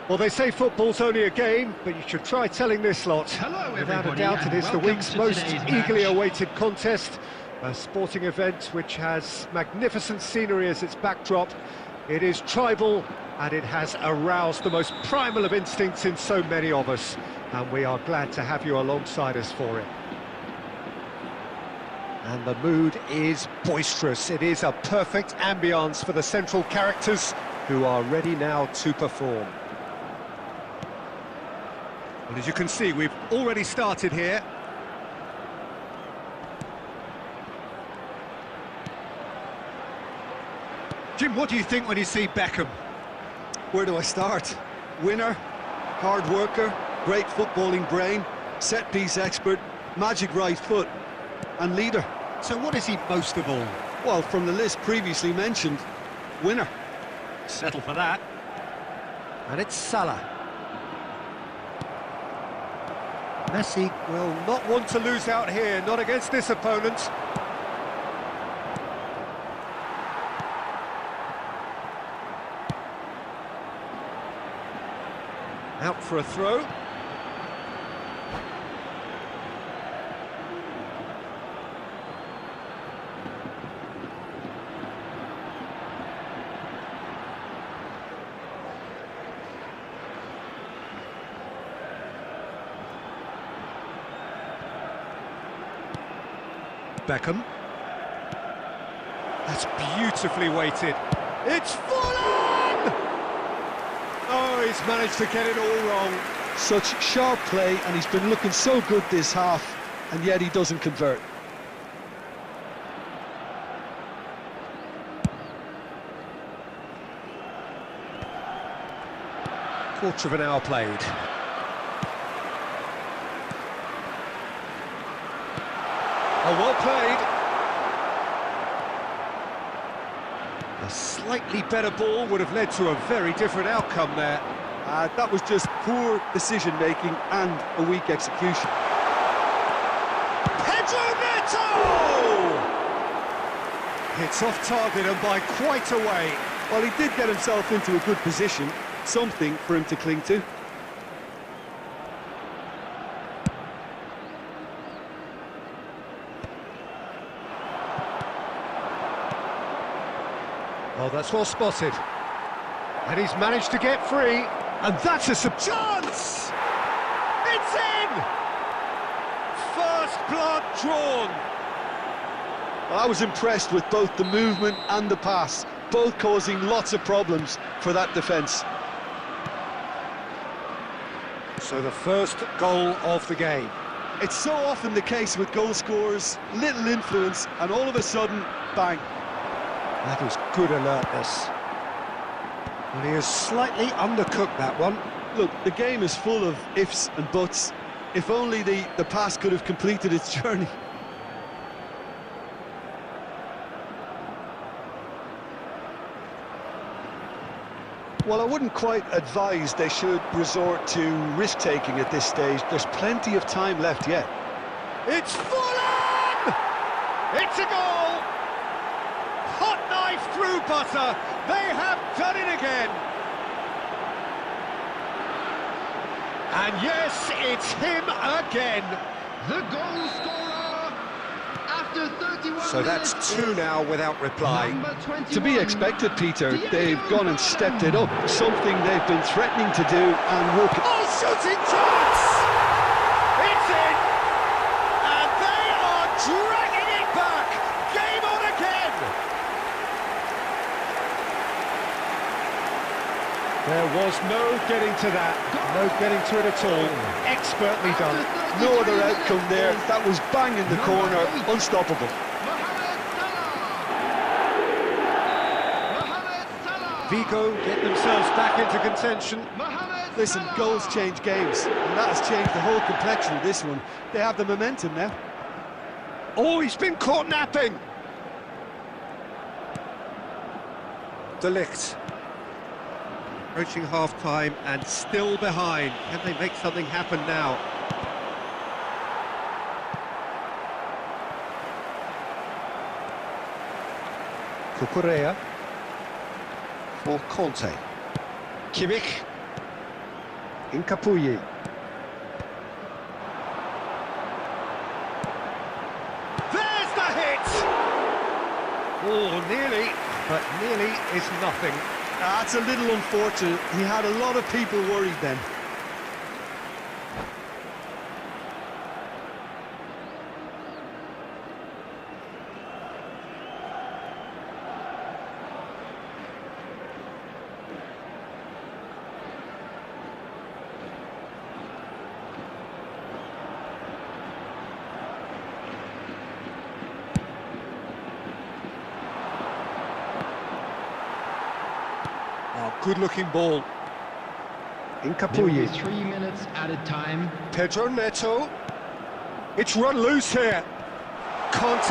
Well, they say football's only a game, but you should try telling this lot. Hello, Without a everybody, doubt, it and is the welcome week's to most today's eagerly match. awaited contest. A sporting event which has magnificent scenery as its backdrop. It is tribal, and it has aroused the most primal of instincts in so many of us. And we are glad to have you alongside us for it. And the mood is boisterous. It is a perfect ambience for the central characters who are ready now to perform. Well, as you can see, we've already started here. Jim, what do you think when you see Beckham? Where do I start? Winner, hard worker, great footballing brain, set-piece expert, magic right foot, and leader. So what is he most of all? Well, from the list previously mentioned, winner. Settle for that. And it's Salah. Messi will not want to lose out here, not against this opponent. Out for a throw. Beckham. That's beautifully weighted. It's full on! Oh, he's managed to get it all wrong. Such sharp play, and he's been looking so good this half, and yet he doesn't convert. Quarter of an hour played. Oh, well played. A slightly better ball would have led to a very different outcome there. That was just poor decision-making and a weak execution. Pedro Neto! It's off target and by quite a way. Well, he did get himself into a good position, something for him to cling to. Oh, that's well spotted. And he's managed to get free. And that's a chance! It's in! First blood drawn. Well, I was impressed with both the movement and the pass, both causing lots of problems for that defence. So the first goal of the game. It's so often the case with goal scorers, little influence, and all of a sudden, bang. That is good alertness. Well, he has slightly undercooked that one. Look, the game is full of ifs and buts. If only the pass could have completed its journey. Well, I wouldn't quite advise they should resort to risk-taking at this stage. There's plenty of time left yet. It's full on! It's a goal! Hot knife through butter. They have done it again. And yes, it's him again. The goal scorer after 31 So that's two now without reply. To be expected, Peter. They've gone and stepped it up. Something they've been threatening to do and will... Oh, shooting chance! It's in! And they are dragging it back! Game on again! There was no getting to that, no getting to it at all. Expertly done. No other outcome there. That was bang in the corner, unstoppable. Vigo get themselves back into contention. Listen, goals change games, and that has changed the whole complexion of this one. They have the momentum now. Oh, he's been caught napping! De Ligt. Approaching half-time and still behind. Can they make something happen now? Cucurella for Conte. Kimmich. Incapuyi. There's the hit! Oh, nearly, but nearly is nothing. That's a little unfortunate. He had a lot of people worried then. Oh, good-looking ball. Incapuyi. 3 minutes added time. Pedro Neto. It's run loose here. Conte.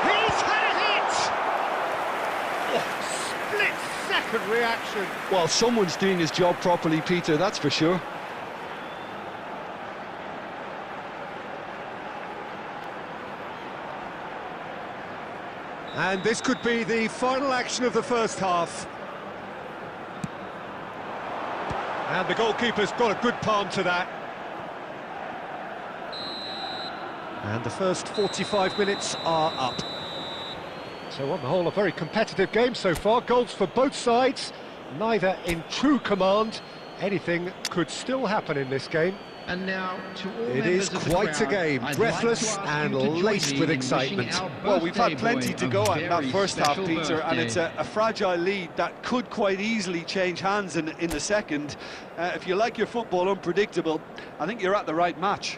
He's had a hit! Oh, split-second reaction. Well, someone's doing his job properly, Peter, that's for sure. And this could be the final action of the first half. And the goalkeeper's got a good palm to that. And the first 45 minutes are up. So on the whole, a very competitive game so far. Goals for both sides, neither in true command. Anything could still happen in this game. And now, to all It is members of the quite a crowd, game, I'd breathless like to ask and you to join laced me with in excitement. wishing our Well, we've had birthday plenty boy to a go at in that very first half, special Peter, and it's birthday. a fragile lead that could quite easily change hands in the second. If you like your football unpredictable, I think you're at the right match.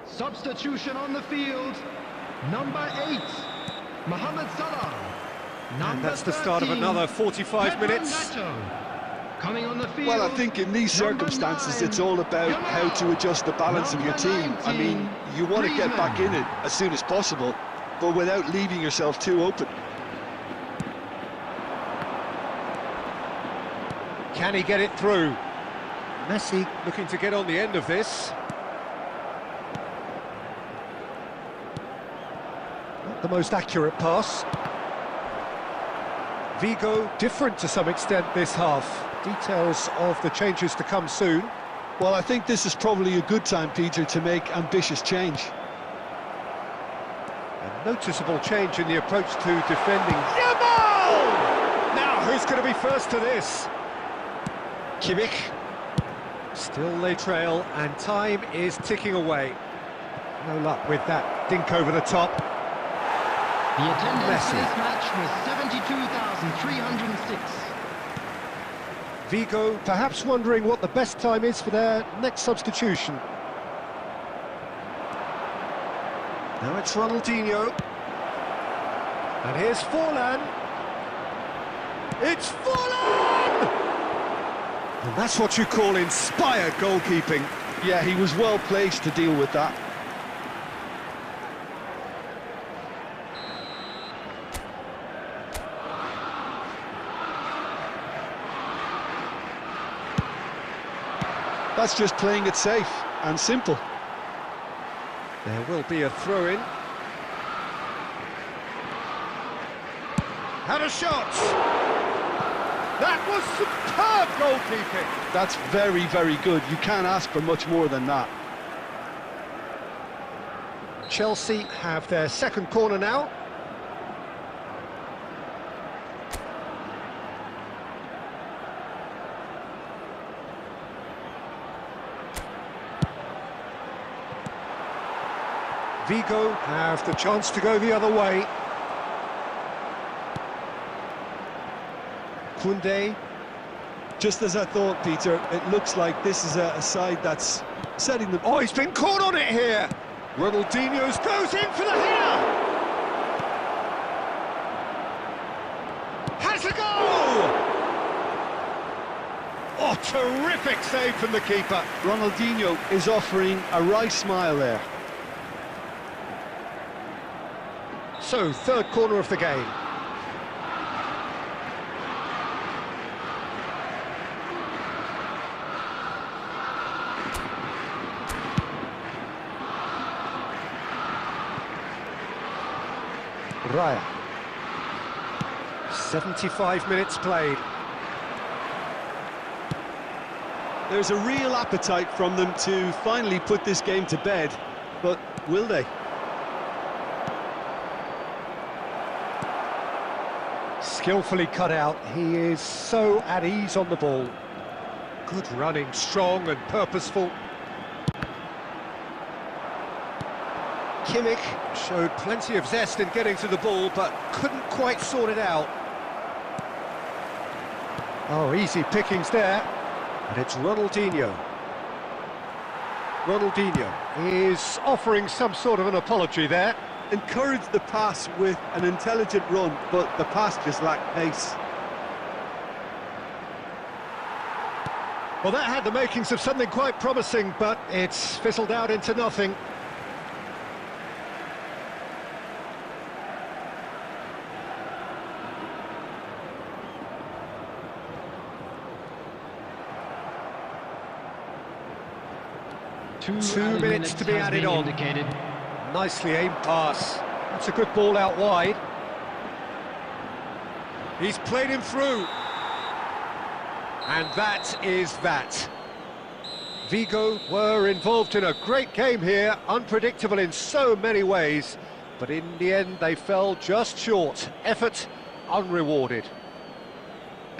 Substitution on the field. Number 8, Mohamed Salah. And that's the start of another 45 Pedro minutes. Neto. Coming on the field. Well, I think in these number circumstances, 9, it's all about how to adjust the balance of your team. I mean, you want to get back in it as soon as possible, but without leaving yourself too open. Can he get it through? Messi looking to get on the end of this. Not the most accurate pass. Vigo different to some extent this half. Details of the changes to come soon. Well, I think this is probably a good time, Peter, to make ambitious change. A noticeable change in the approach to defending. Yamal! Now, who's going to be first to this? Kimmich. Still they trail, and time is ticking away. No luck with that dink over the top. The attendance Messi. for this match was 72,306. Vigo perhaps wondering what the best time is for their next substitution. Now it's Ronaldinho. And here's Forlan. It's Forlan! And that's what you call inspired goalkeeping. Yeah, he was well placed to deal with that. That's just playing it safe and simple. There will be a throw-in. Had a shot! That was superb goalkeeping! That's very, very good. You can't ask for much more than that. Chelsea have their second corner now. Vigo have the chance to go the other way. Koundé. Just as I thought, Peter, it looks like this is a side that's setting them... Oh, he's been caught on it here! Ronaldinho's goes in for the header! Has a goal! Oh, terrific save from the keeper. Ronaldinho is offering a wry smile there. So, third corner of the game. Raya. 75 minutes played. There's a real appetite from them to finally put this game to bed, but will they? Skillfully cut out, he is so at ease on the ball. Good running, strong and purposeful. Kimmich showed plenty of zest in getting to the ball, but couldn't quite sort it out. Oh, easy pickings there. And it's Ronaldinho. Ronaldinho is offering some sort of an apology there. Encouraged the pass with an intelligent run, but the pass just lacked pace. Well, that had the makings of something quite promising, but it's fizzled out into nothing. Two minutes to be added on. Nicely aimed pass. That's a good ball out wide. He's played him through. And that is that. Vigo were involved in a great game here, unpredictable in so many ways, but in the end they fell just short. Effort unrewarded.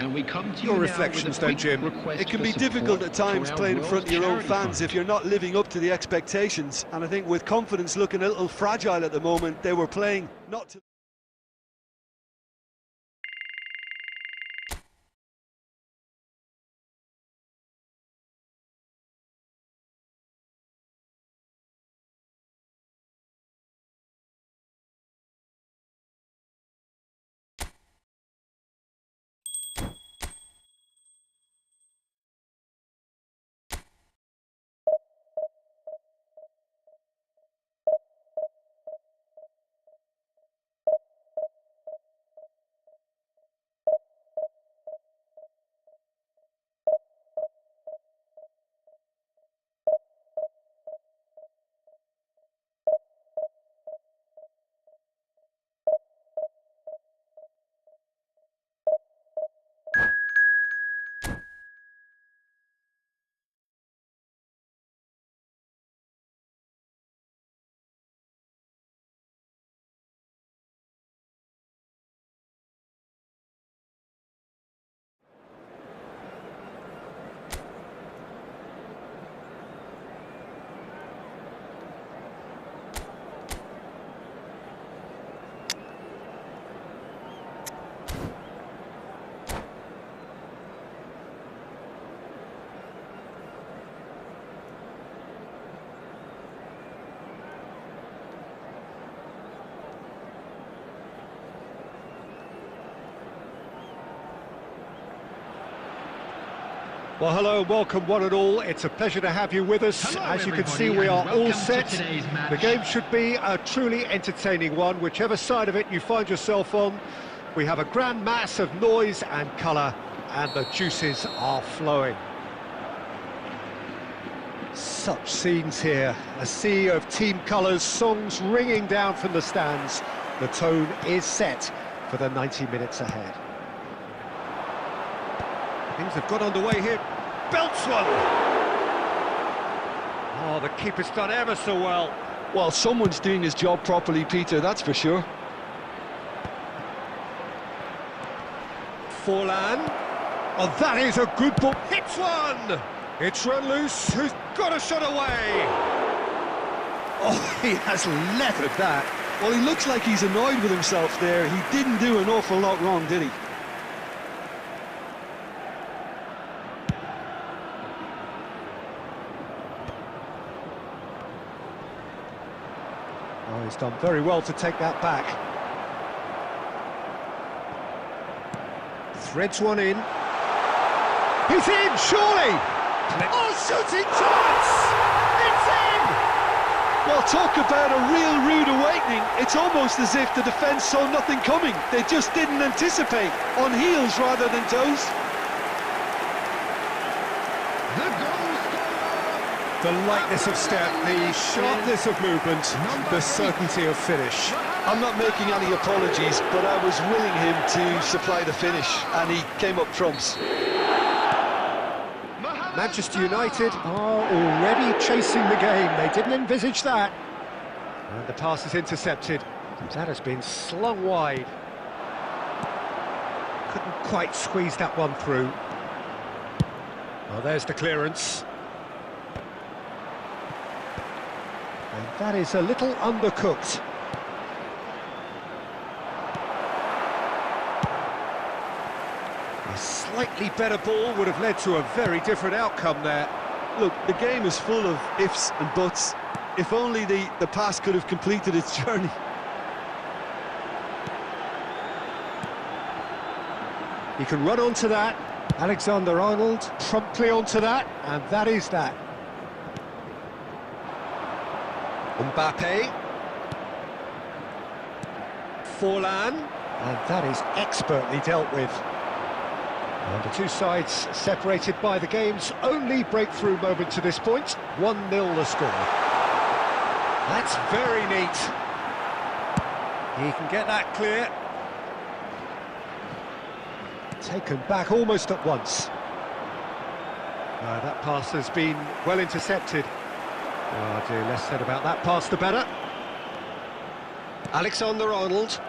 And we come to Your reflections then, Jim. It can be difficult at times playing in front of your own fans if you're not living up to the expectations, and I think with confidence looking a little fragile at the moment, they were playing not to... Well, hello and welcome one and all. It's a pleasure to have you with us. Hello, as you can everybody, see, we are and all welcome to set. today's match. The game should be a truly entertaining one, whichever side of it you find yourself on. We have a grand mass of noise and colour, and the juices are flowing. Such scenes here, a sea of team colours, songs ringing down from the stands. The tone is set for the 90 minutes ahead. Things have got underway here. Belts one! Oh, the keeper's done ever so well. Well, someone's doing his job properly, Peter, that's for sure. Forlan. Oh, that is a good ball. Hits one! It's run loose, who's got a shot away. Oh, he has leathered that. Well, he looks like he's annoyed with himself there. He didn't do an awful lot wrong, did he? Oh, he's done very well to take that back. Threads one in. He's in, surely! Oh, shooting chance! It's in! Well, talk about a real rude awakening. It's almost as if the defence saw nothing coming. They just didn't anticipate. On heels rather than toes. The goal scorer. The lightness of step, the sharpness of movement, the certainty of finish. I'm not making any apologies, but I was willing him to supply the finish, and he came up trumps. Manchester United are already chasing the game. They didn't envisage that. And the pass is intercepted. That has been slung wide. Couldn't quite squeeze that one through. Well, there's the clearance. And that is a little undercooked. A slightly better ball would have led to a very different outcome there. Look, the game is full of ifs and buts. If only the pass could have completed its journey. He can run onto that. Alexander-Arnold promptly onto that, and that is that. Mbappe. Forlan, and that is expertly dealt with. And the two sides separated by the game's only breakthrough moment to this point. 1-0 the score. That's very neat. He can get that clear. Taken back almost at once. That pass has been well intercepted. Oh dear, less said about that pass the better. Alexander-Arnold.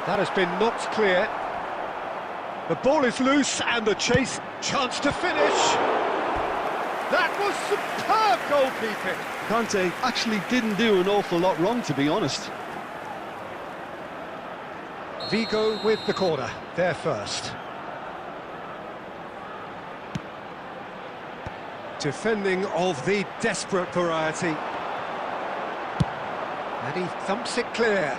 That has been knocked clear. The ball is loose and the chase, chance to finish. That was superb goalkeeping. Conte actually didn't do an awful lot wrong, to be honest. Vigo with the corner, there first. Defending of the desperate variety. And he thumps it clear.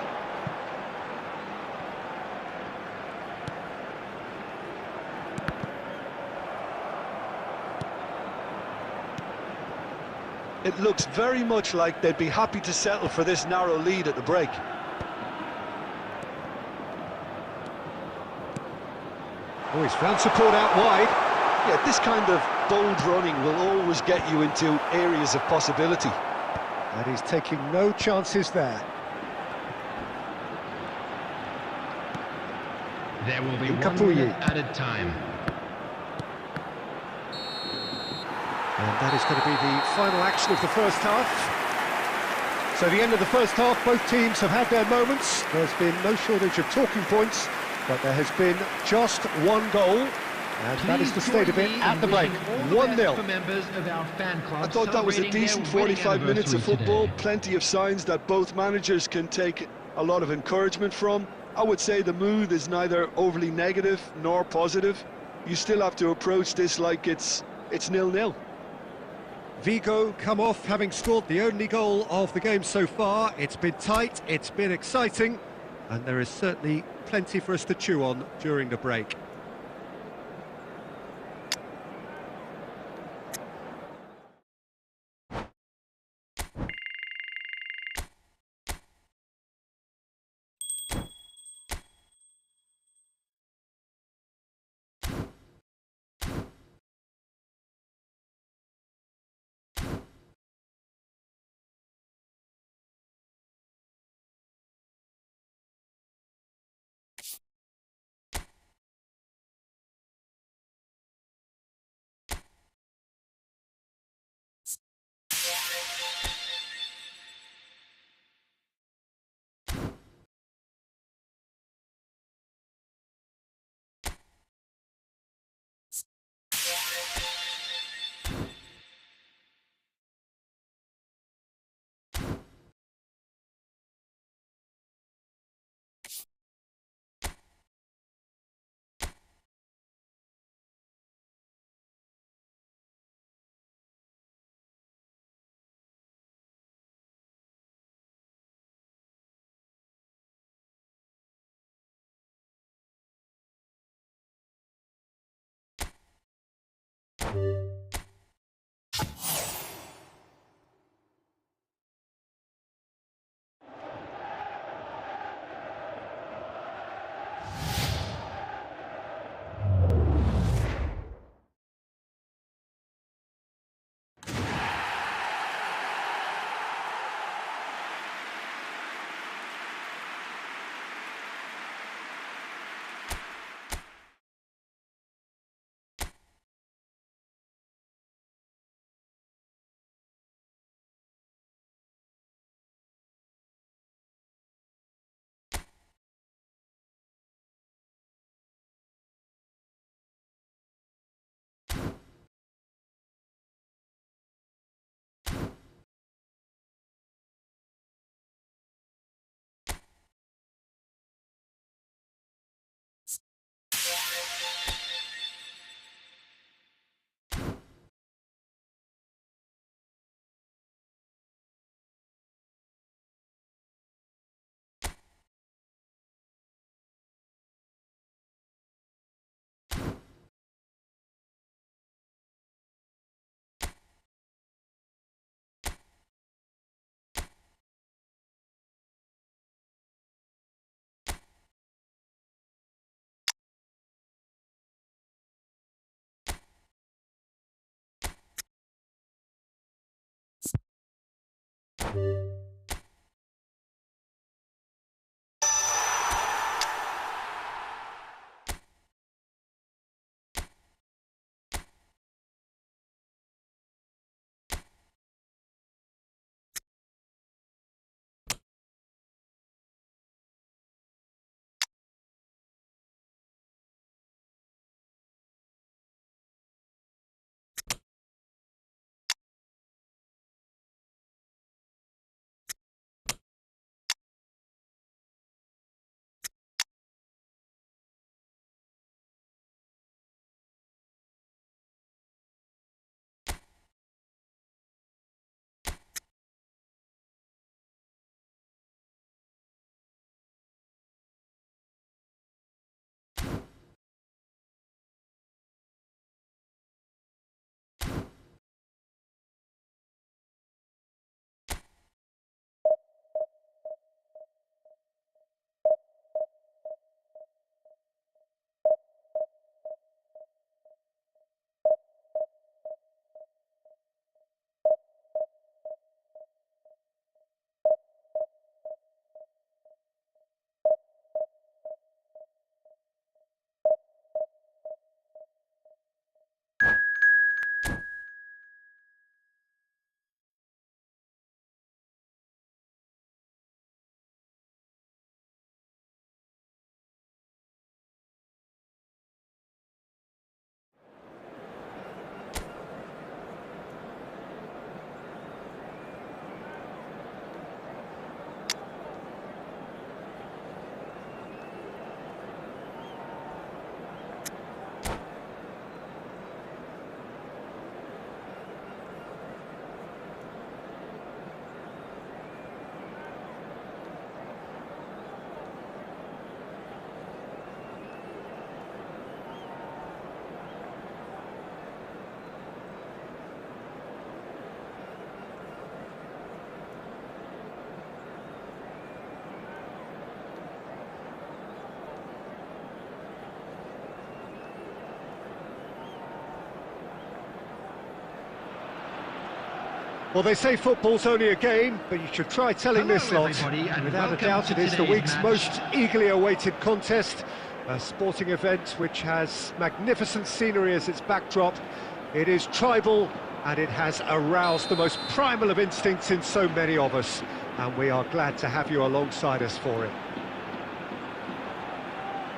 It looks very much like they'd be happy to settle for this narrow lead at the break. Oh, he's found support out wide. Yeah, this kind of bold running will always get you into areas of possibility. And he's taking no chances there. There will be Capuyi. 1 minute added time. And that is going to be the final action of the first half. So the end of the first half, both teams have had their moments. There's been no shortage of talking points, but there has been just one goal, and that is the state of it at the break. 1-0. I thought that was a decent 45 minutes of football. Plenty of signs that both managers can take a lot of encouragement from. I would say the mood is neither overly negative nor positive. You still have to approach this like it's 0-0. Vigo come off having scored the only goal of the game so far. It's been tight, it's been exciting, and there is certainly plenty for us to chew on during the break. Well, they say football's only a game, but you should try telling Hello, this lot. everybody, and Without a welcome doubt, to it is the today's week's match. most eagerly awaited contest. A sporting event which has magnificent scenery as its backdrop. It is tribal, and it has aroused the most primal of instincts in so many of us. And we are glad to have you alongside us for it.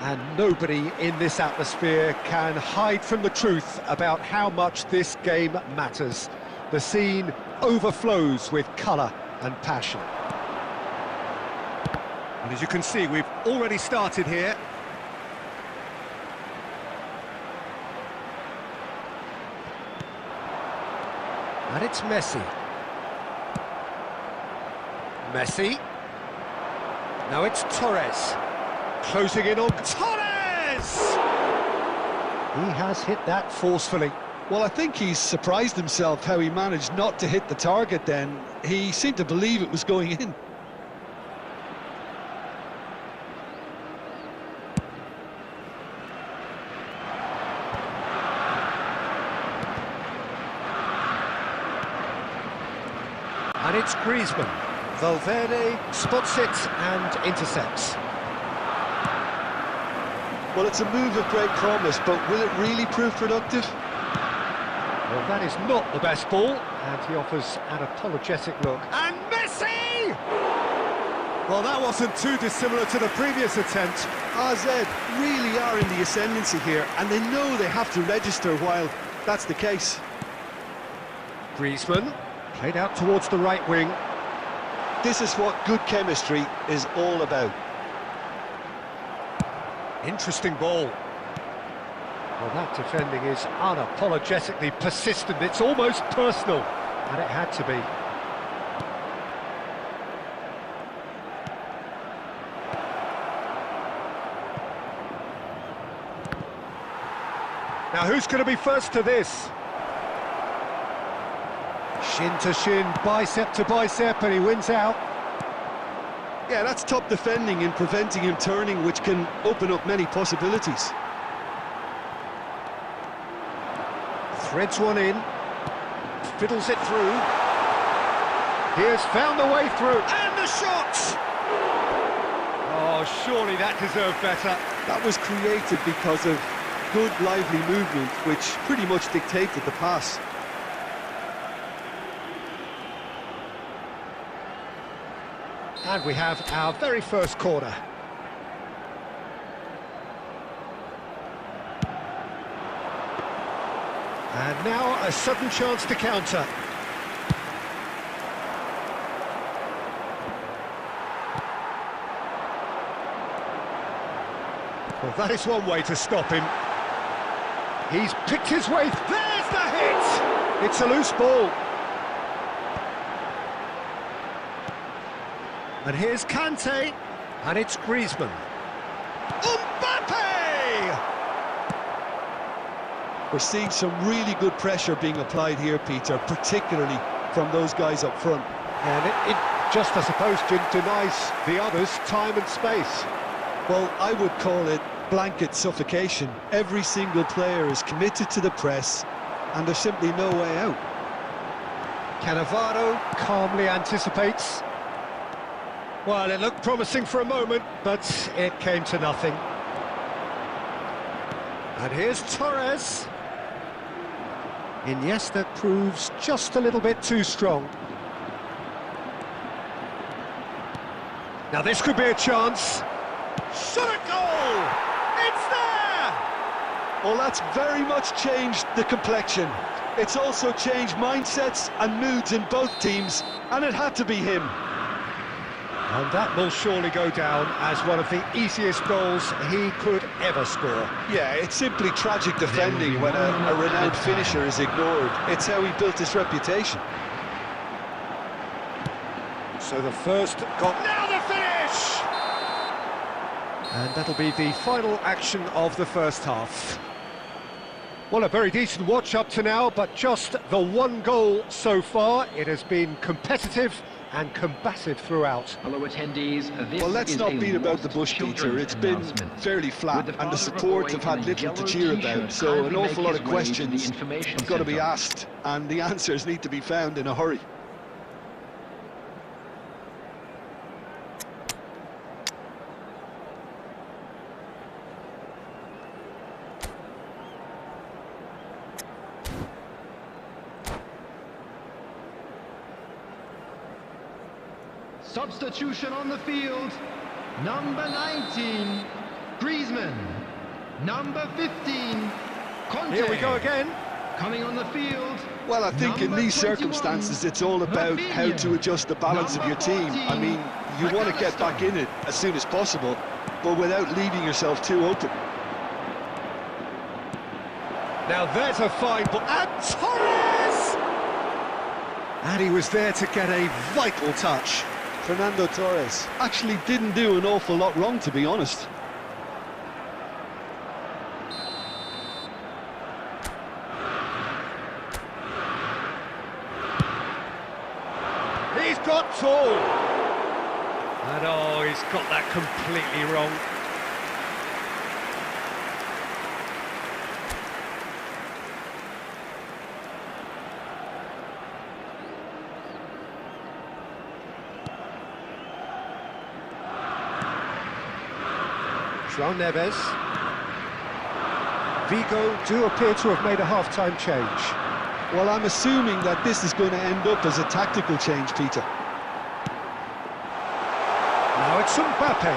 And nobody in this atmosphere can hide from the truth about how much this game matters. The scene overflows with colour and passion. And as you can see, we've already started here. And it's Messi. Messi. Now it's Torres. Closing in on Torres! He has hit that forcefully. Well, I think he's surprised himself how he managed not to hit the target then. He seemed to believe it was going in. And it's Griezmann. Valverde spots it and intercepts. Well, it's a move of great promise, but will it really prove productive? Well, that is not the best ball, and he offers an apologetic look. And Messi! Well, that wasn't too dissimilar to the previous attempt. AZ really are in the ascendancy here, and they know they have to register while that's the case. Griezmann, played out towards the right wing. This is what good chemistry is all about. Interesting ball. Well, that defending is unapologetically persistent. It's almost personal, and it had to be. Now, who's going to be first to this? Shin to shin, bicep to bicep, and he wins out. Yeah, that's top defending and preventing him turning, which can open up many possibilities. Threads one in, fiddles it through. He has found the way through. And the shot! Oh, surely that deserved better. That was created because of good, lively movement, which pretty much dictated the pass. And we have our very first corner. And now a sudden chance to counter. Well, that is one way to stop him. He's picked his way. There's the hit! It's a loose ball. And here's Kante. And it's Griezmann. Mbappe! We're seeing some really good pressure being applied here, Peter, particularly from those guys up front. And it just, I suppose, denies the others time and space. Well, I would call it blanket suffocation. Every single player is committed to the press, and there's simply no way out. Cannavaro calmly anticipates. Well, it looked promising for a moment, but it came to nothing. And here's Torres. Iniesta proves just a little bit too strong. Now this could be a chance. Shot a goal! It's there! Well, that's very much changed the complexion. It's also changed mindsets and moods in both teams, and it had to be him. And that will surely go down as one of the easiest goals he could ever score. Yeah, it's simply tragic defending when a renowned finisher is ignored. It's how he built his reputation. So the first goal. Now the finish! And that'll be the final action of the first half. Well, a very decent watch up to now, but just the one goal so far. It has been competitive and combative throughout. Hello attendees, well, let's not beat about the bush, Peter. It's been fairly flat, and the support have had little to cheer about, so an awful lot of questions have got to be asked, and the answers need to be found in a hurry. Substitution on the field. Number 19, Griezmann. Number 15, Conte. Here we go again. Coming on the field. Well, I think in these circumstances, it's all about how to adjust the balance of your team. I mean, you want to get back in it as soon as possible, but without leaving yourself too open. Now there's a fine ball. And Torres! And he was there to get a vital touch. Fernando Torres actually didn't do an awful lot wrong, to be honest. He's got tall. And oh, he's got that completely wrong. João Neves. Vigo do appear to have made a half-time change. Well, I'm assuming that this is going to end up as a tactical change, Peter. Now it's Mbappe.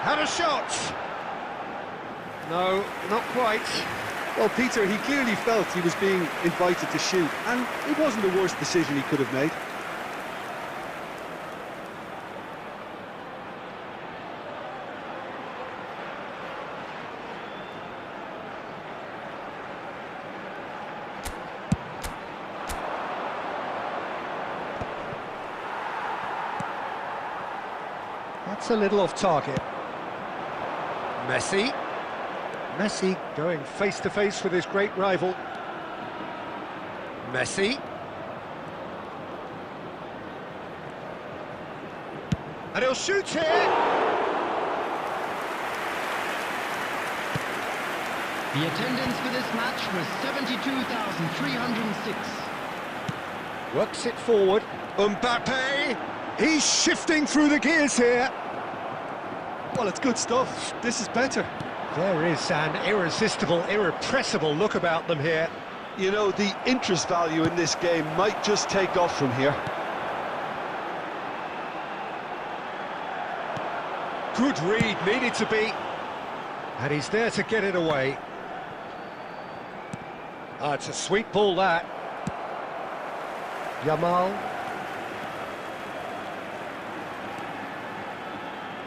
Had a shot. No, not quite. Well, Peter, he clearly felt he was being invited to shoot, and it wasn't the worst decision he could have made. That's a little off target. Messi. Messi going face-to-face with his great rival. Messi. And he'll shoot here! The attendance for this match was 72,306. Works it forward. Mbappe! He's shifting through the gears here. Well, it's good stuff. This is better. There is an irresistible, irrepressible look about them here. You know, the interest value in this game might just take off from here. Good read, needed to be. And he's there to get it away. It's a sweet ball, that. Yamal.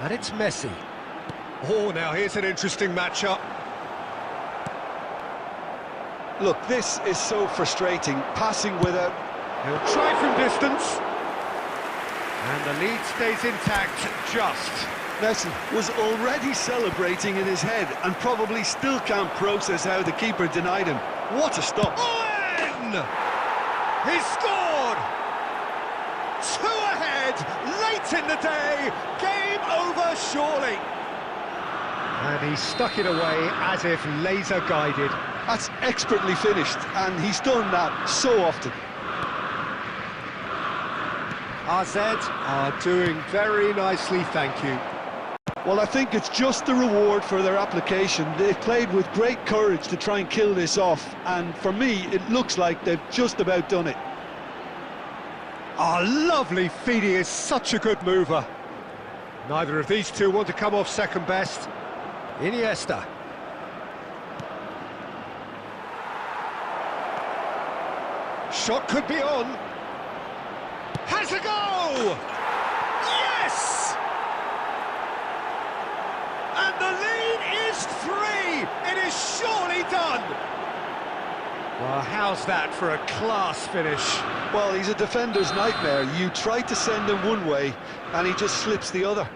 And it's Messi. Oh, now here's an interesting matchup. Look, this is so frustrating. Passing without... He'll try from distance. And the lead stays intact, just. Messi was already celebrating in his head and probably still can't process how the keeper denied him. What a stop. Owen! He scored! 2 ahead, late in the day, game over surely. And he stuck it away as if laser guided. That's expertly finished, and he's done that so often. AZ are doing very nicely, thank you. Well, I think it's just the reward for their application. They've played with great courage to try and kill this off, and for me, it looks like they've just about done it. Lovely feed, he is such a good mover. Neither of these two want to come off second best. Iniesta. Shot could be on. Has a go! Yes! And the lead is 3! It is surely done! Well, how's that for a class finish? Well, he's a defender's nightmare. You try to send him one way, and he just slips the other.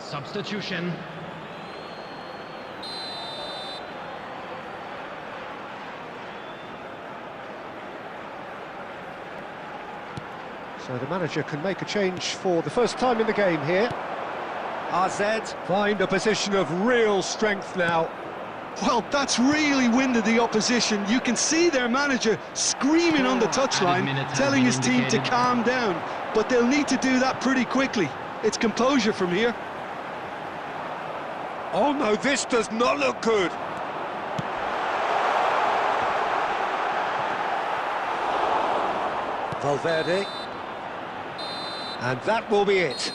Substitution. So the manager can make a change for the first time in the game here. AZ find a position of real strength now. Well, that's really winded the opposition. You can see their manager screaming on the touchline, telling his team to calm down. But they'll need to do that pretty quickly. It's composure from here. Oh no, this does not look good. Valverde. And that will be it.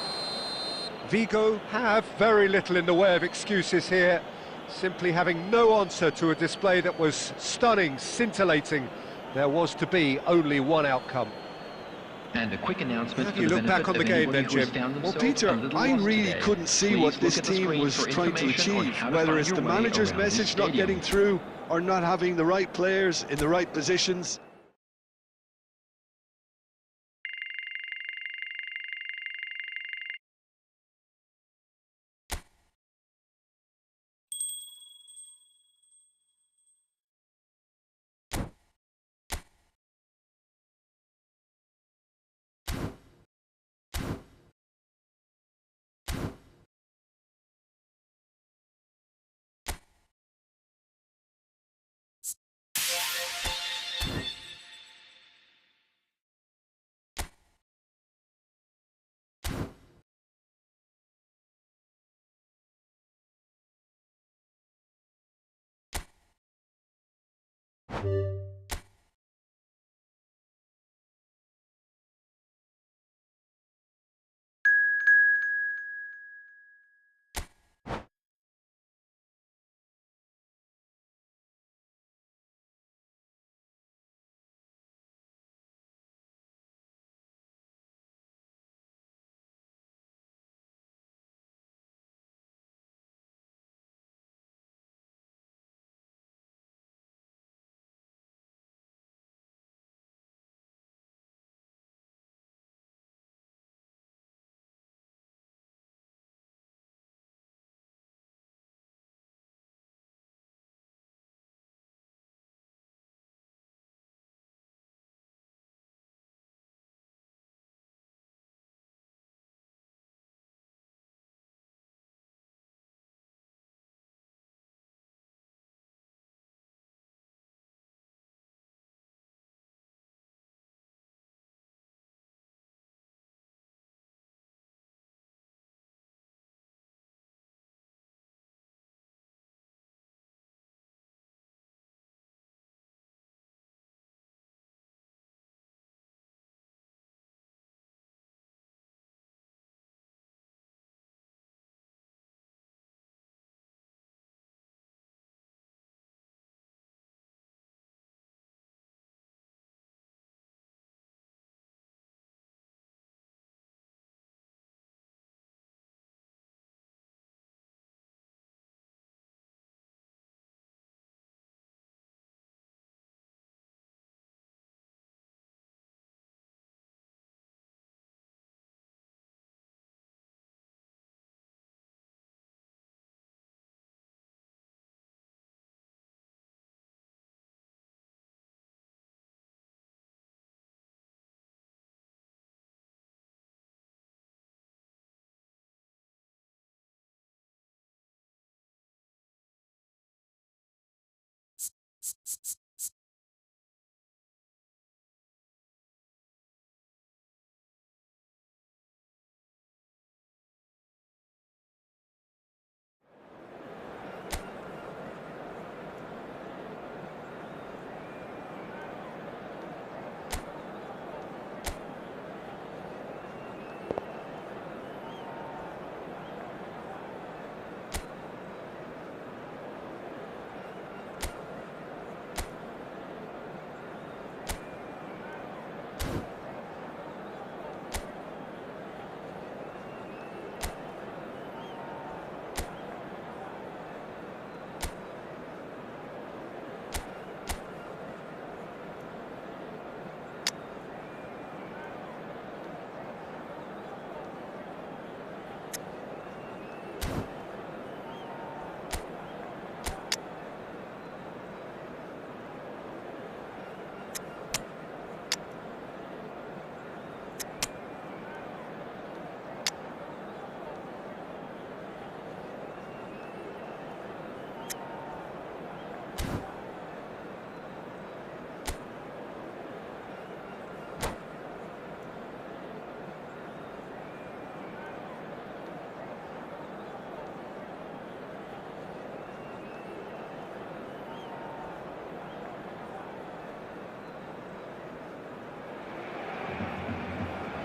Vigo have very little in the way of excuses here, simply having no answer to a display that was stunning, scintillating. There was to be only one outcome. And a quick announcement. How do you look back on the game then, Jim? Well, Peter, I really couldn't see what this team was trying to achieve, whether it's the manager's message not getting through or not having the right players in the right positions.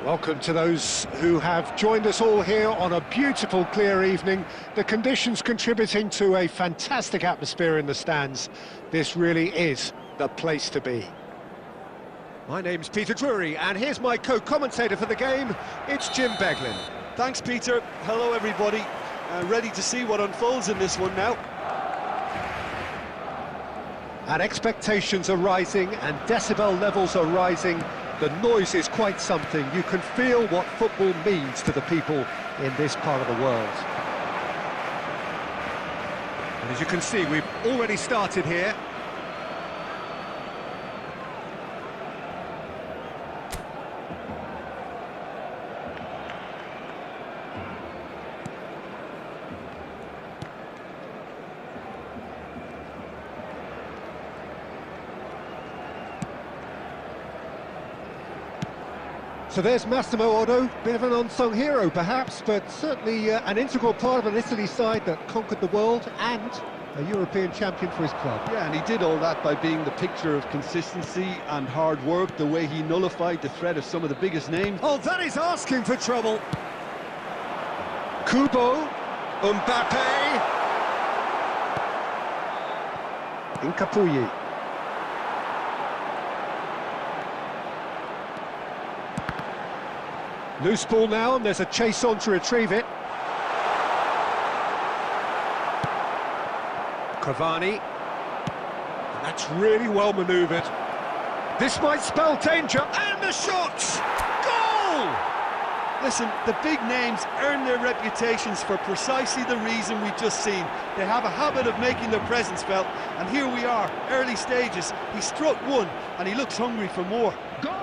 Welcome to those who have joined us all here on a beautiful, clear evening. The conditions contributing to a fantastic atmosphere in the stands. This really is the place to be. My name's Peter Drury, and here's my co-commentator for the game. It's Jim Beglin. Thanks, Peter. Hello, everybody. Ready to see what unfolds in this one now. And expectations are rising, and decibel levels are rising. The noise is quite something. You can feel what football means to the people in this part of the world. And as you can see, we've already started here. So there's Massimo Otto, bit of an unsung hero perhaps, but certainly an integral part of an Italy side that conquered the world and a European champion for his club. Yeah, and he did all that by being the picture of consistency and hard work, the way he nullified the threat of some of the biggest names. Oh, that is asking for trouble. Kubo, Mbappe, Incapuyi. Loose ball now, and there's a chase on to retrieve it. Cavani. And that's really well manoeuvred. This might spell danger, and the shot! Goal! Listen, the big names earn their reputations for precisely the reason we've just seen. They have a habit of making their presence felt, and here we are, early stages. He struck one, and he looks hungry for more. Goal!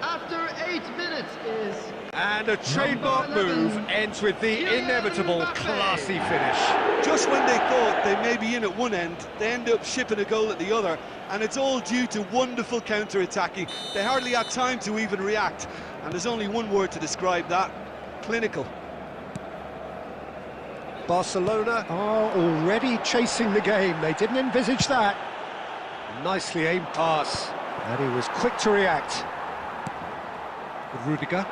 After 8 minutes is... And a trademark move ends with the inevitable classy finish. Just when they thought they may be in at one end, they end up shipping a goal at the other, and it's all due to wonderful counter-attacking. They hardly had time to even react, and there's only one word to describe that: clinical. Barcelona are already chasing the game. They didn't envisage that. Nicely aimed pass, and he was quick to react. With Rudiger.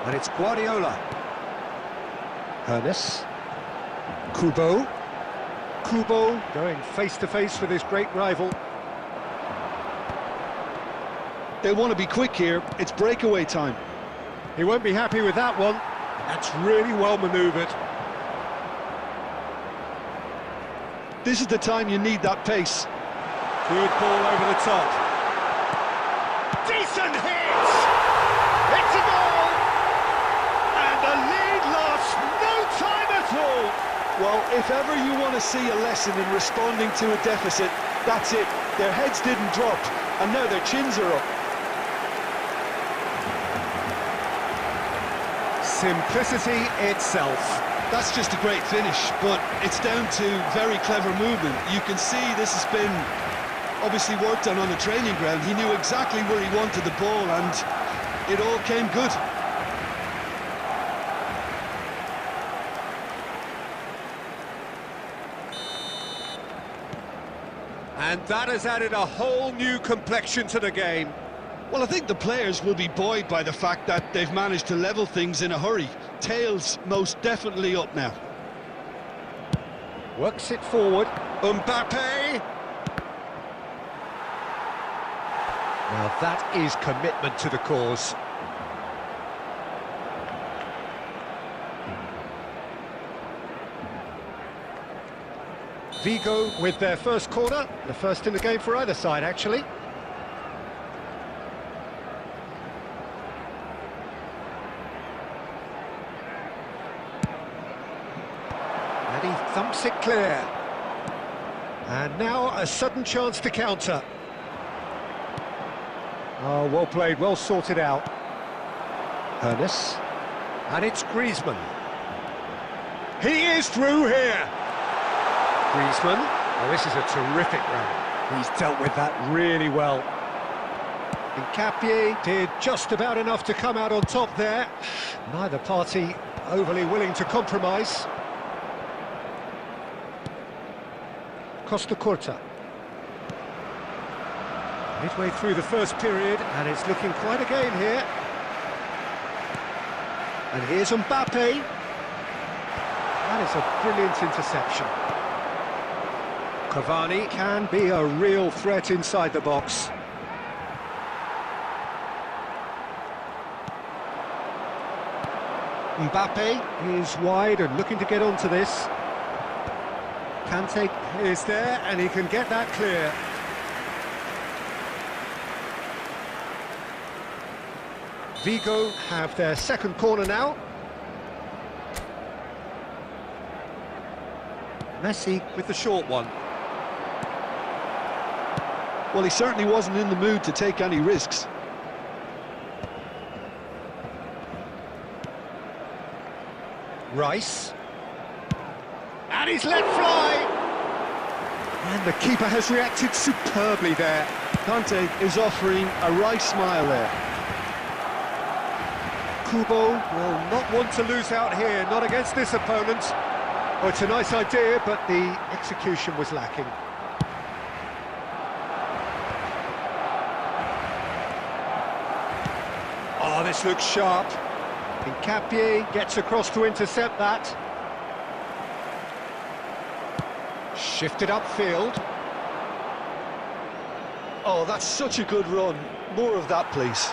And it's Guardiola. Hernes. Kubo. Kubo going face-to-face with his great rival. They want to be quick here. It's breakaway time. He won't be happy with that one. That's really well manoeuvred. This is the time you need that pace. Good ball over the top. Decent hit! It's a goal! And the lead lasts no time at all! Well, if ever you want to see a lesson in responding to a deficit, that's it. Their heads didn't drop, and now their chins are up. Simplicity itself. That's just a great finish, but it's down to very clever movement. You can see this has been obviously worked on the training ground. He knew exactly where he wanted the ball, and it all came good. And that has added a whole new complexion to the game. Well, I think the players will be buoyed by the fact that they've managed to level things in a hurry. Tails most definitely up now. Works it forward. Mbappe! Now that is commitment to the cause. Vigo with their first corner, the first in the game for either side, actually. And he thumps it clear. And now a sudden chance to counter. Oh, well played, well sorted out. Ernest. And it's Griezmann. He is through here. Griezmann. Oh, this is a terrific run. He's dealt with that really well. Nkapie did just about enough to come out on top there. Neither party overly willing to compromise. Costa Curta. Midway through the first period, and it's looking quite a game here. And here's Mbappe. That is a brilliant interception. Cavani can be a real threat inside the box. Mbappe is wide and looking to get onto this. Kante is there and he can get that clear. Vigo have their second corner now. Messi with the short one. Well, he certainly wasn't in the mood to take any risks. Rice. And he's let fly! And the keeper has reacted superbly there. Kante is offering a right smile there. Kubo will not want to lose out here, not against this opponent. Oh, it's a nice idea, but the execution was lacking. Oh, this looks sharp. Nkapie gets across to intercept that. Shifted upfield. Oh, that's such a good run. More of that, please.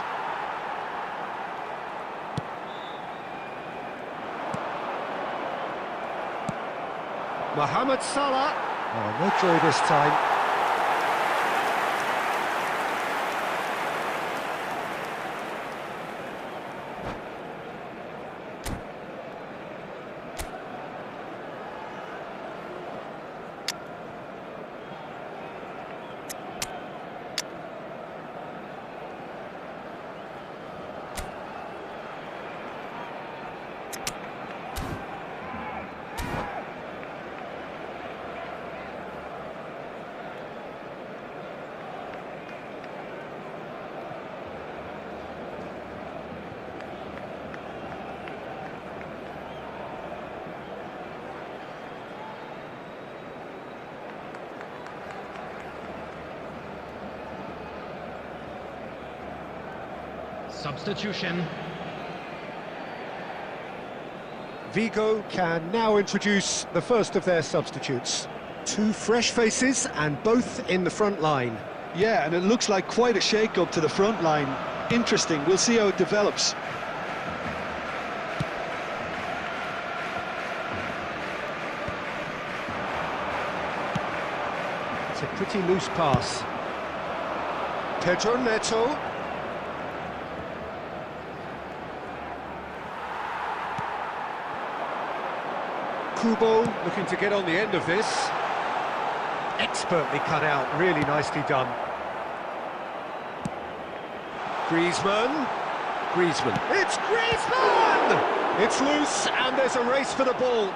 Mohamed Salah. Oh, no joy this time. Substitution. Vigo can now introduce the first of their substitutes. Two fresh faces and both in the front line. Yeah, and it looks like quite a shake-up to the front line. Interesting, we'll see how it develops. It's a pretty loose pass. Pedro Neto. Kubo looking to get on the end of this. Expertly cut out, really nicely done. Griezmann. Griezmann. It's Griezmann! It's loose, and there's a race for the ball.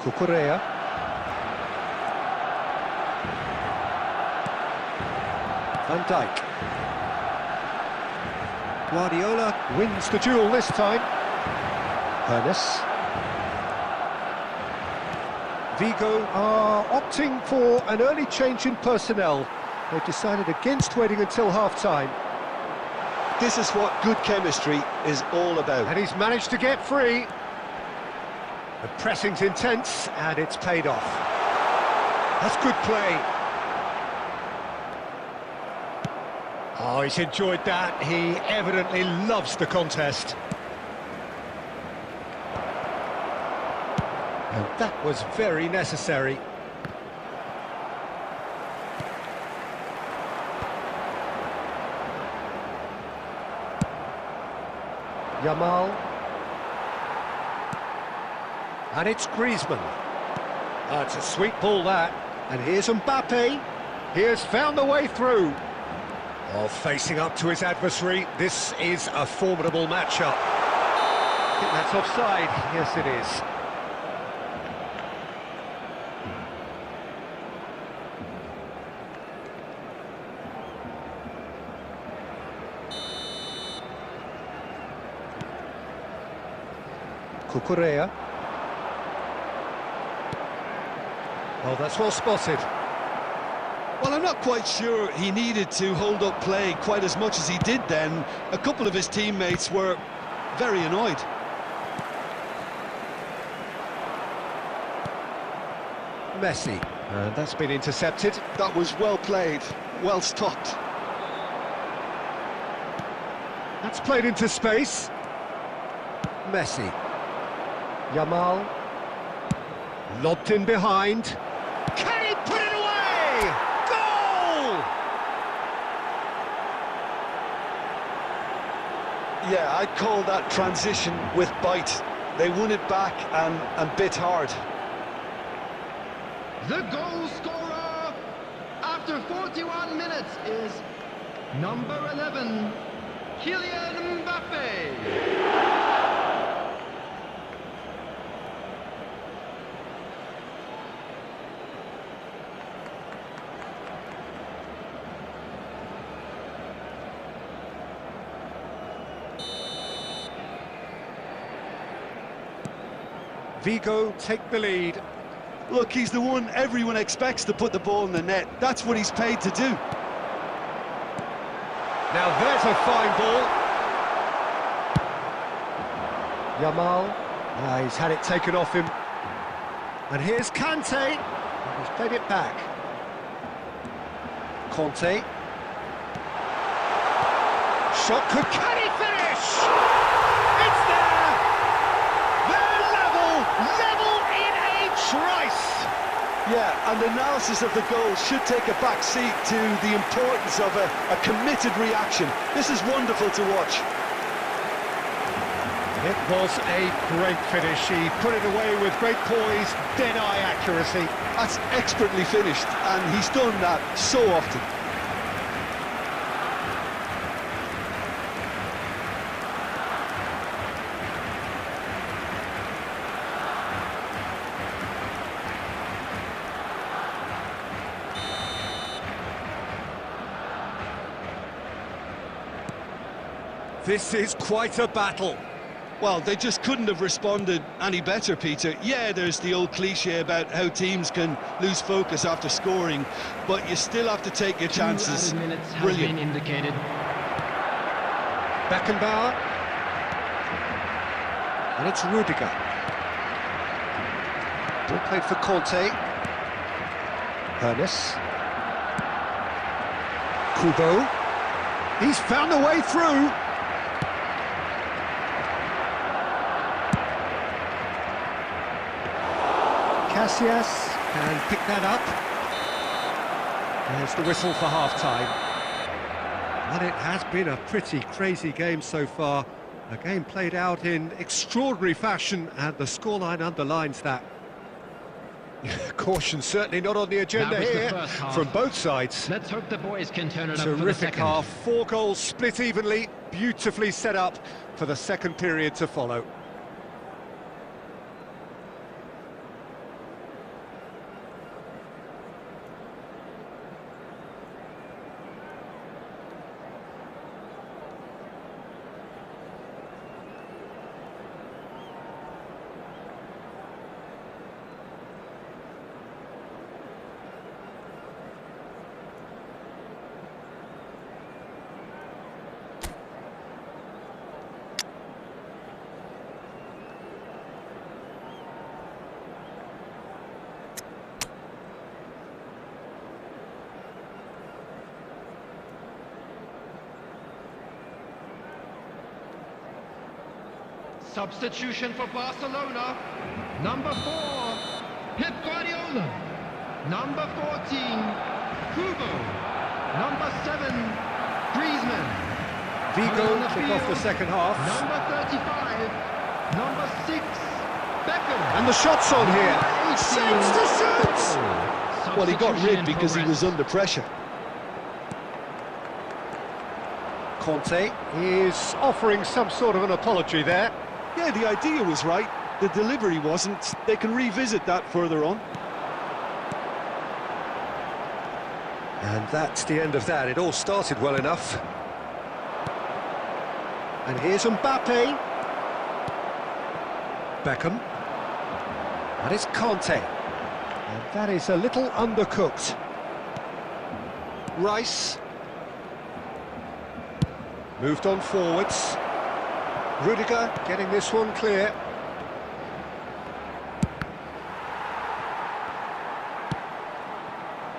Cucurella. Van Dijk. Guardiola wins the duel this time. Ernest. Vigo are opting for an early change in personnel. They've decided against waiting until half-time. This is what good chemistry is all about. And he's managed to get free. The pressing's intense, and it's paid off. That's good play. Oh, he's enjoyed that. He evidently loves the contest. And that was very necessary. Yamal. And it's Griezmann. That's a sweet ball, that. And here's Mbappe. He has found the way through. Oh, facing up to his adversary, this is a formidable matchup. I think that's offside. Yes, it is. Cucurella. Oh, that's well spotted. Well, I'm not quite sure he needed to hold up play quite as much as he did then. A couple of his teammates were very annoyed. Messi. And that's been intercepted. That was well played, well stopped. That's played into space. Messi. Yamal. Lobbed in behind. Can he put it away? Goal! Yeah, I'd call that transition with bite. They won it back and bit hard. The goal scorer after 41 minutes is number 11, Kylian Mbappe. Vigo take the lead. Look, he's the one everyone expects to put the ball in the net. That's what he's paid to do. Now there's a fine ball. Yamal. He's had it taken off him. And here's Kante. He's played it back. Conte. Shot could... Can he finish? It's there! They're level in a trice! Yeah, and analysis of the goal should take a back seat to the importance of a committed reaction. This is wonderful to watch. It was a great finish. He put it away with great poise, dead-eye accuracy. That's expertly finished, and he's done that so often. This is quite a battle. Well, they just couldn't have responded any better, Peter. Yeah, there's the old cliche about how teams can lose focus after scoring, but you still have to take your chances. 2 minutes has Brilliant. been indicated. Beckenbauer. And it's Rudiger. Ball played for Conte. Ernest. Kubo. He's found a way through. Casillas can pick that up. There's the whistle for half-time. Well, it has been a pretty crazy game so far. A game played out in extraordinary fashion, and the scoreline underlines that. Caution certainly not on the agenda here from both sides. Let's hope the boys can turn it up for the Terrific second. half, 4 goals split evenly, beautifully set up for the second period to follow. Substitution for Barcelona. Number 4, Pep Guardiola. Number 14, Kubo. Number 7, Griezmann. Vigo kick off the second half. Number 35, number 6, Beckham. And the shot's on here. Number 18. Shoots to shoot! Well, he got rid Substitution because for he was rest. under pressure. Conte is offering some sort of an apology there. Yeah, the idea was right. The delivery wasn't. They can revisit that further on. And that's the end of that. It all started well enough. And here's Mbappe. Beckham. And it's Conte. And that is a little undercooked. Rice. Moved on forwards. Rudiger getting this one clear.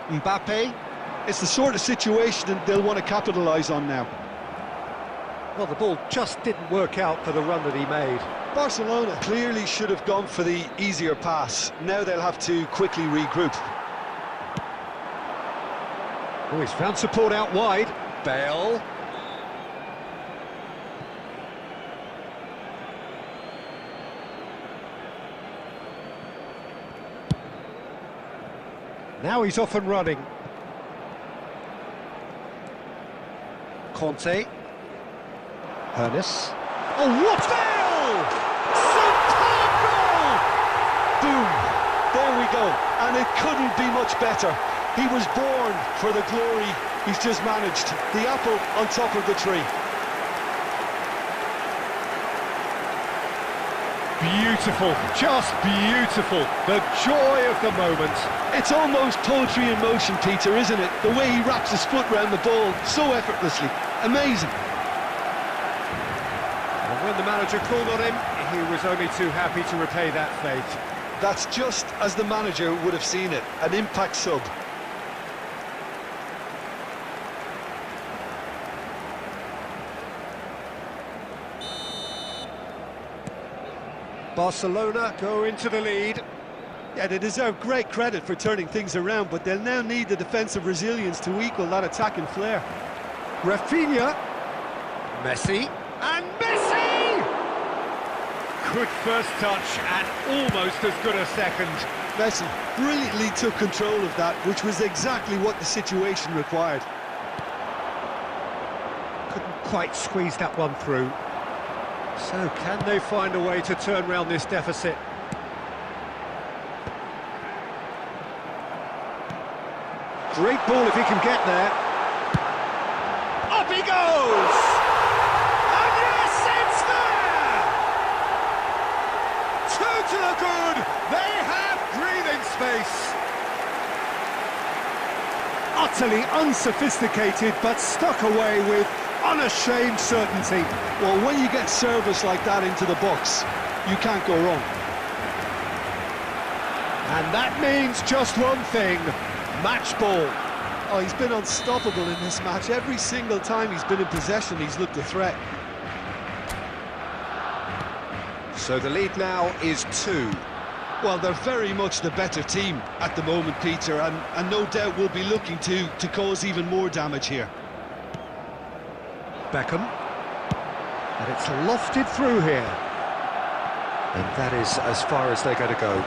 Mbappe. It's the sort of situation that they'll want to capitalise on now. Well, the ball just didn't work out for the run that he made. Barcelona clearly should have gone for the easier pass. Now they'll have to quickly regroup. Oh, he's found support out wide. Bale. Now he's off and running. Conte. Hernes. Oh, what goal! Superb goal! Boom! There we go. And it couldn't be much better. He was born for the glory he's just managed. The apple on top of the tree. Beautiful, just beautiful. The joy of the moment. It's almost poetry in motion, Peter, isn't it? The way he wraps his foot round the ball so effortlessly. Amazing. And when the manager called on him, he was only too happy to repay that faith. That's just as the manager would have seen it. An impact sub. Barcelona go into the lead. Yeah, they deserve great credit for turning things around, but they'll now need the defensive resilience to equal that attacking flair. Rafinha. Messi. And Messi! Good first touch and almost as good a second. Messi brilliantly took control of that, which was exactly what the situation required. Couldn't quite squeeze that one through. So can they find a way to turn around this deficit? Great ball if he can get there. Up he goes! And yes, it's there! Two to the good. They have breathing space. Utterly unsophisticated, but stuck away with unashamed certainty. Well, when you get service like that into the box, you can't go wrong. And that means just one thing. Match ball. Oh, he's been unstoppable in this match. Every single time he's been in possession, he's looked a threat. So the lead now is 2. Well, they're very much the better team at the moment, Peter, and no doubt will be looking to cause even more damage here. Beckham. And it's lofted through here. And that is as far as they're going to go.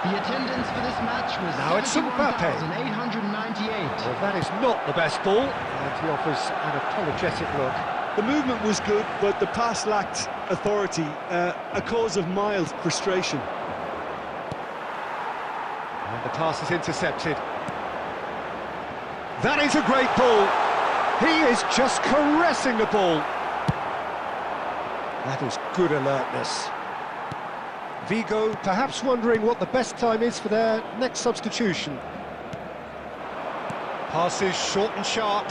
The attendance for this match was Now it's Mbappe. 71,898. Well, that is not the best ball, and he offers an apologetic look. The movement was good, but the pass lacked authority, a cause of mild frustration. And the pass is intercepted. That is a great ball. He is just caressing the ball. That is good alertness. Vigo perhaps wondering what the best time is for their next substitution. Passes short and sharp.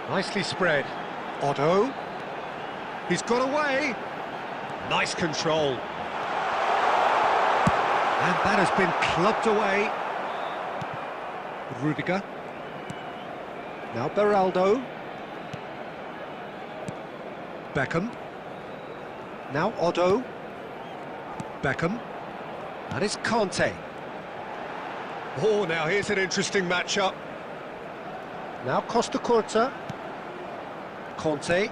Nicely spread. Otto. He's got away. Nice control. And that has been clubbed away. Rudiger. Now Beraldo. Beckham. Now Otto. Beckham. And it's Conte. Oh, now here's an interesting matchup. Now Costa Curta. Conte.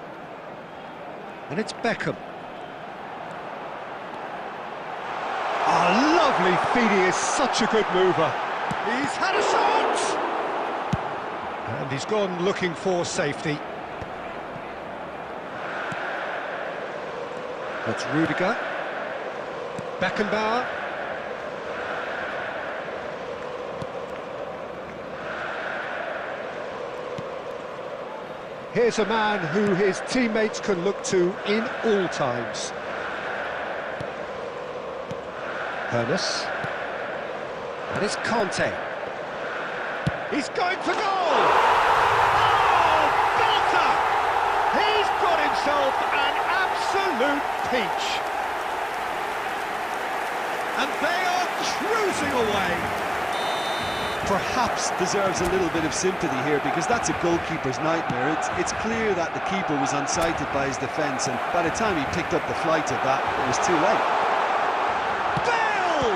And it's Beckham. Oh, lovely feed. He is such a good mover. He's had a shot! And he's gone looking for safety. That's Rudiger. Beckenbauer. Here's a man who his teammates can look to in all times. Hernes. And it's Conte. He's going for goal! Oh, belter! He's got himself an absolute peach. And they are cruising away. Perhaps deserves a little bit of sympathy here, because that's a goalkeeper's nightmare. It's clear that the keeper was unsighted by his defence, and by the time he picked up the flight of that, it was too late. Bale!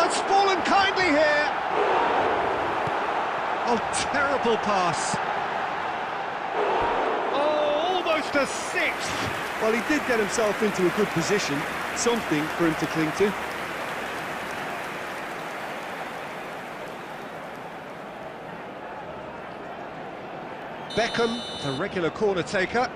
It's fallen kindly here. Oh, terrible pass. Oh, almost a sixth. Well, he did get himself into a good position, something for him to cling to. Beckham, the regular corner taker.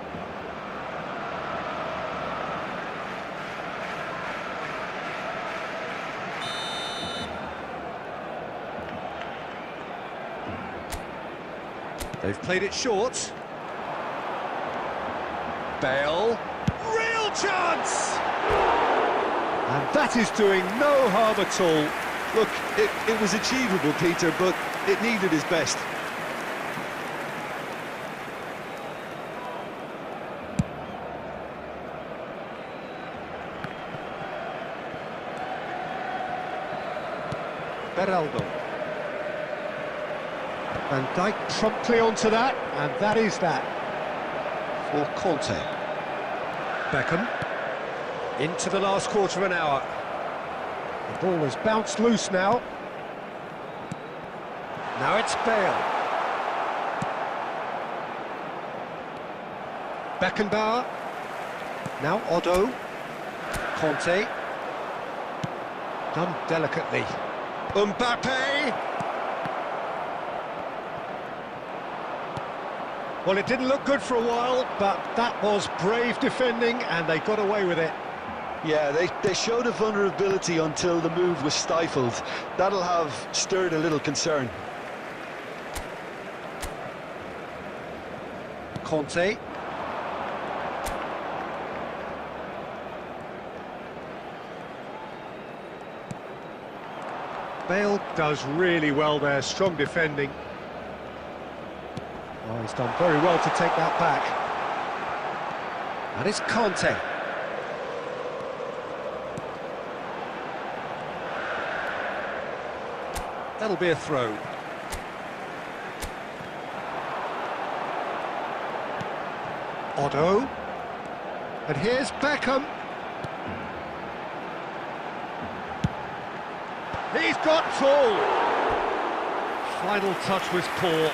They've played it short. Bale. Real chance! And that is doing no harm at all. Look, it was achievable, Peter, but it needed his best. Beraldo. Van Dijk promptly onto that, and that is that for Conte. Beckham into the last quarter of an hour. The ball has bounced loose now. Now it's Bale. Beckenbauer. Now Otto. Conte. Done delicately. Mbappe! Well, it didn't look good for a while, but that was brave defending, and they got away with it. Yeah, they showed a vulnerability until the move was stifled. That'll have stirred a little concern. Conte. Bale does really well there, strong defending. Oh, he's done very well to take that back. And it's Conte. That'll be a throw. Otto. And here's Beckham. He's got tall. Final touch was poor.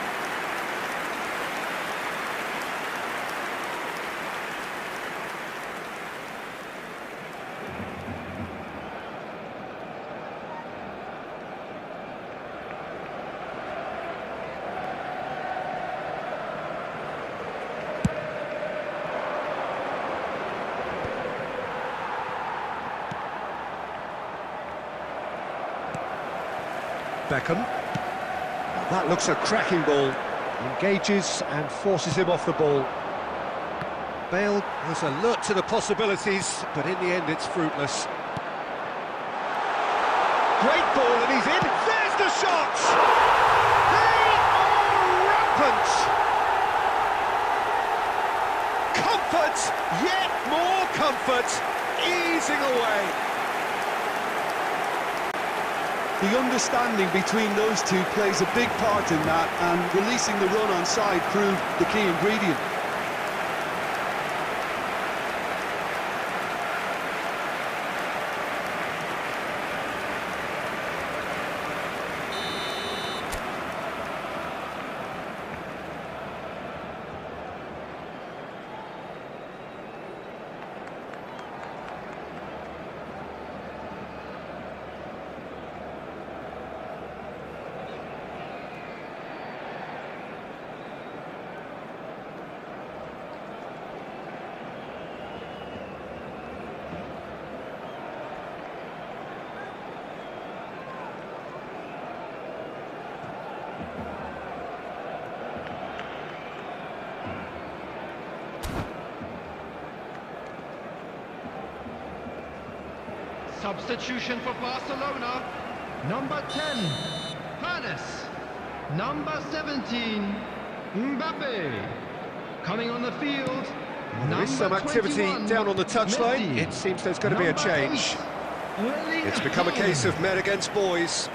Beckham. That looks a cracking ball. Engages and forces him off the ball. Bale was alert to the possibilities, but in the end it's fruitless. Great ball, and he's in. There's the shot! They are rampant! Comfort, yet more comfort, easing away. The understanding between those two plays a big part in that, and releasing the run on side proved the key ingredient. Substitution for Barcelona. Number 10, Panis. Number 17, Mbappe. Coming on the field, There is some activity down on the touchline. It seems there's going to be a change. It's become a case of men against boys.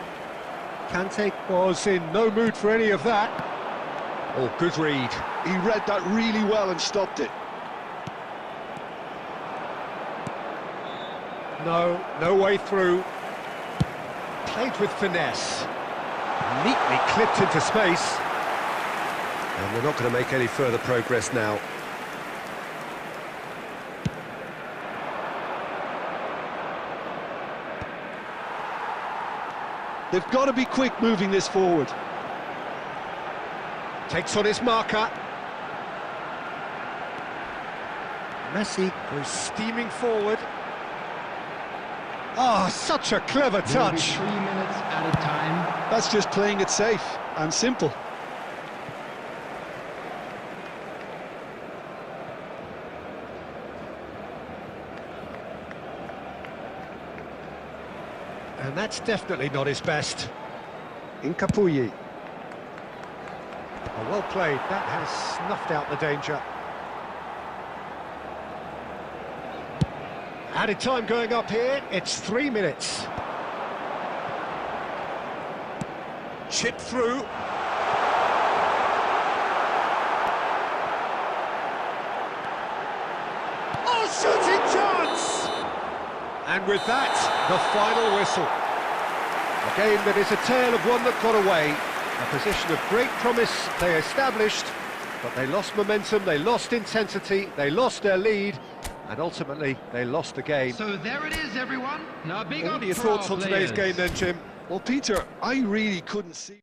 Kante was in no mood for any of that. Oh, good read. He read that really well and stopped it. No way through. Played with finesse. Neatly clipped into space. And they're not going to make any further progress now. They've got to be quick moving this forward. Takes on his marker. Messi goes steaming forward. Oh, such a clever touch. 3 minutes at a time. That's just playing it safe and simple. And that's definitely not his best. Incapuyi. Oh, well played. That has snuffed out the danger. Added time going up here. It's 3 minutes. Chip through. Oh, shooting chance! And with that, the final whistle. A game that is a tale of one that got away. A position of great promise they established, but they lost momentum, they lost intensity, they lost their lead, and ultimately they lost the game. So there it is, everyone. Now big What up are your for our thoughts on today's players. game then, Jim? Well, Peter, I really couldn't see...